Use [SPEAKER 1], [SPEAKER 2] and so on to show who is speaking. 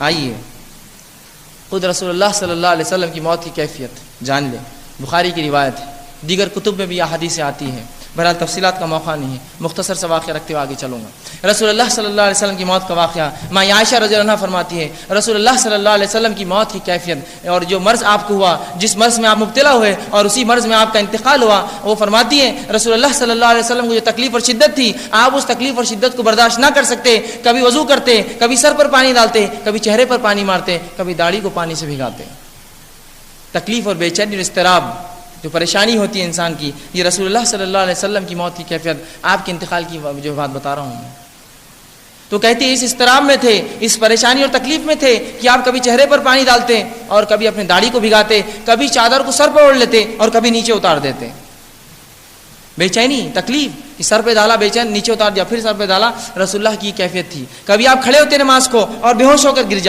[SPEAKER 1] آئیے خود رسول اللہ صلی اللہ علیہ وسلم کی موت کی کیفیت جان لیں. بخاری کی روایت ہے، دیگر کتب میں بھی احادیثیں آتی ہیں، بہرحال تفصیلات کا موقع نہیں ہے، مختصر سا واقعہ رکھتے ہوئے آگے چلوں گا. رسول اللہ صلی اللہ علیہ وسلم کی موت کا واقعہ ماں عائشہ رضی اللہ عنہا فرماتی ہے رسول اللہ صلی اللہ علیہ وسلم کی موت کی کیفیت اور جو مرض آپ کو ہوا، جس مرض میں آپ مبتلا ہوئے اور اسی مرض میں آپ کا انتقال ہوا، وہ فرماتی ہے رسول اللہ صلی اللہ علیہ وسلم کو جو تکلیف اور شدت تھی، آپ اس تکلیف اور شدت کو برداشت نہ کر سکتے، کبھی وضو کرتے، کبھی سر پر پانی ڈالتے، کبھی چہرے پر پانی مارتے، کبھی داڑھی کو پانی سے بھگاتے. تکلیف اور بے چینی اور اضطراب جو پریشانی ہوتی ہے انسان کی، یہ رسول اللہ صلی اللہ علیہ وسلم کی موت کی کیفیت، آپ کے انتقال کی جو بات بتا رہا ہوں. تو کہتے ہیں اس اضطراب میں تھے، اس پریشانی اور تکلیف میں تھے کہ آپ کبھی چہرے پر پانی ڈالتے اور کبھی اپنے داڑھی کو بھگاتے، کبھی چادر کو سر پر اوڑھ لیتے اور کبھی نیچے اتار دیتے. بے چینی، تکلیف، سر پہ ڈالا بے چین، نیچے اتار دیا، پھر سر پہ ڈالا، رسول اللہ کی کیفیت تھی. کبھی آپ کھڑے ہوتے نماز کو اور بے ہوش ہو کر گر